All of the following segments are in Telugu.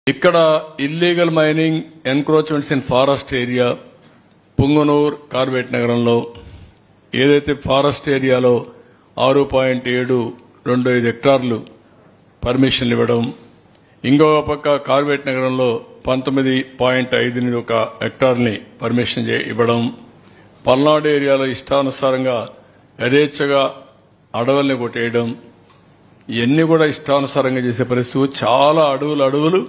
ఇక్కడ illegal mining encroachments in forest area Punganur కార్బేట్ నగరంలో ఏదైతే ఫారెస్ట్ ఏరియాలో 6.725 హెక్టార్లు పర్మిషన్లు ఇవ్వడం, ఇంకొక పక్క కార్బేట్ నగరంలో 19.5 హెక్టార్ని పర్మిషన్ ఇవ్వడం, పల్నాడు ఏరియాలో ఇష్టానుసారంగా యథేచ్ఛగా అడవుల్ని కొట్టేయడం, ఇవన్నీ కూడా ఇష్టానుసారంగా చేసే పరిస్థితి. చాలా అడవులు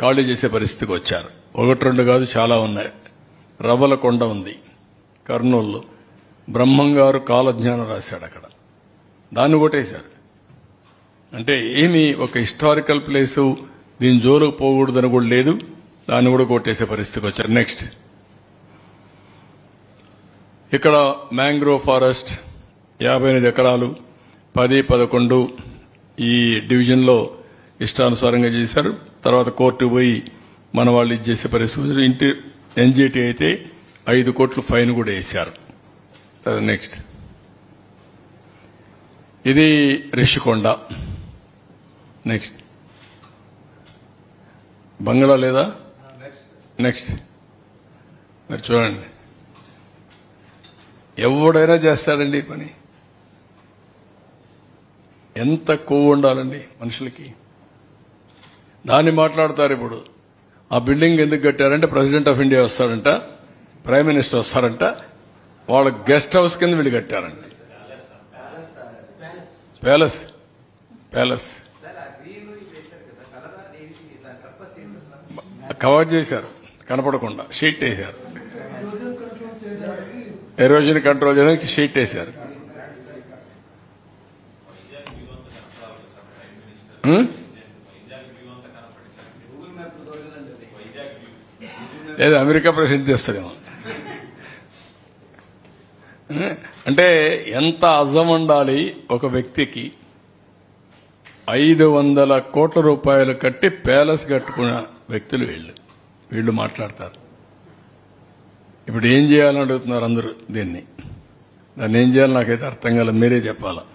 ఖాళీ చేసే పరిస్థితికి వచ్చారు. 1-2 కాదు, చాలా ఉన్నాయి. రవ్వలకొండ ఉంది కర్నూలులో, బ్రహ్మంగారు కాలజ్ఞానం రాశాడు అక్కడ, దాన్ని కొట్టేశారు. అంటే ఏమి ఒక హిస్టారికల్ ప్లేసు, దీని జోలుకు పోకూడదని కూడా లేదు, దాన్ని కూడా కొట్టేసే పరిస్థితికి వచ్చారు. నెక్స్ట్, ఇక్కడ మ్యాంగ్రోవ్ ఫారెస్ట్ 58 ఎకరాలు 10-11 ఈ డివిజన్లో ఇష్టానుసారంగా చేశారు. తర్వాత కోర్టుకు పోయి మన వాళ్ళు ఇది చేసే పరిస్థితి. ఇంటి ఎన్జీటీ అయితే 5 కోట్లు ఫైన్ కూడా వేశారు. నెక్స్ట్, ఇది రిషికొండ. నెక్స్ట్, బంగ్లా లేదా? నెక్స్ట్, మరి చూడండి, ఎవడైనా చేస్తాడండి ఈ పని. ఎంత కొవ్వు ఉండాలండి మనుషులకి. దాన్ని మాట్లాడతారు. ఇప్పుడు ఆ బిల్డింగ్ ఎందుకు కట్టారంటే ప్రెసిడెంట్ ఆఫ్ ఇండియా వస్తాడంట, ప్రైమ్ మినిస్టర్ వస్తారంట, వాళ్ళ గెస్ట్ హౌస్ కింద వీళ్ళు కట్టారండి. ప్యాలెస్ కవర్ చేశారు, కనపడకుండా షీట్ వేశారు. ఎరోజన్ కంట్రోల్ చేయడానికి షీట్ వేశారు. లేదా అమెరికా ప్రెసిడెంట్ చేస్తాడేమో. అంటే ఎంత అజం ఉండాలి ఒక వ్యక్తికి. 500 కోట్ల రూపాయలు కట్టి ప్యాలెస్ కట్టుకున్న వ్యక్తులు వీళ్ళు మాట్లాడతారు. ఇప్పుడు ఏం చేయాలని అడుగుతున్నారు అందరూ. దాన్ని ఏం చేయాలి నాకైతే అర్థం కాలేదు, మీరే చెప్పాలా.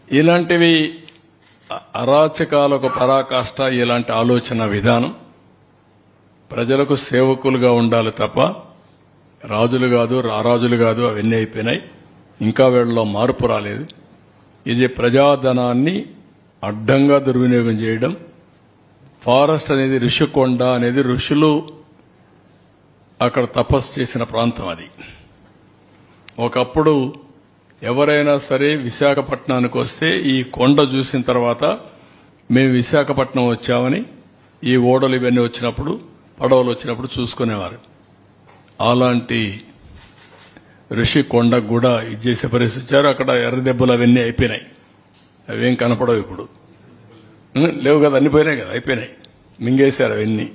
ఇలాంటివి అరాచకాలకు పరాకాష్ట. ఇలాంటి ఆలోచన విధానం ప్రజలకు సేవకులుగా ఉండాలి తప్ప రాజులు కాదు, రారాజులు కాదు. అవన్నీ అయిపోయినాయి, ఇంకా వీళ్ళలో మార్పు రాలేదు. ఇది ప్రజాధనాన్ని అడ్డంగా దుర్వినియోగం చేయడం. ఫారెస్ట్ అనేది ఋషికొండ అనేది ఋషులు అక్కడ తపస్సు చేసిన ప్రాంతం. అది ఒకప్పుడు ఎవరైనా సరే విశాఖపట్నానికి వస్తే ఈ కొండ చూసిన తర్వాత మేము విశాఖపట్నం వచ్చామని ఈ ఓడలు ఇవన్నీ వచ్చినప్పుడు, పడవలు వచ్చినప్పుడు చూసుకునేవారు. అలాంటి ఋషి కొండకు కూడా ఇది చేసే పరిస్థితి వచ్చారు. అక్కడ ఎర్రదెబ్బలు అవన్నీ అయిపోయినాయి, అవేం కనపడవు ఇప్పుడు. లేవు కదా, అన్ని పోయినాయి కదా, అయిపోయినాయి, మింగేశారు అవన్నీ.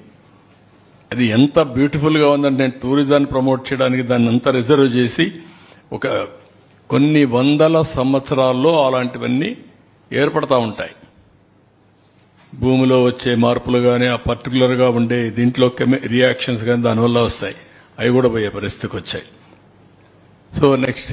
అది ఎంత బ్యూటిఫుల్ గా ఉందంటే, నేను టూరిజాన్ని ప్రమోట్ చేయడానికి దాన్ని అంతా రిజర్వ్ చేసి ఒక కొన్ని వందల సంవత్సరాల్లో అలాంటివన్నీ ఏర్పడతా ఉంటాయి. భూమిలో వచ్చే మార్పులు కానీ, ఆ పర్టికులర్ గా ఉండే దీంట్లో రియాక్షన్స్ కానీ దానివల్ల వస్తాయి. అవి కూడా పోయే పరిస్థితికి వచ్చాయి. So next,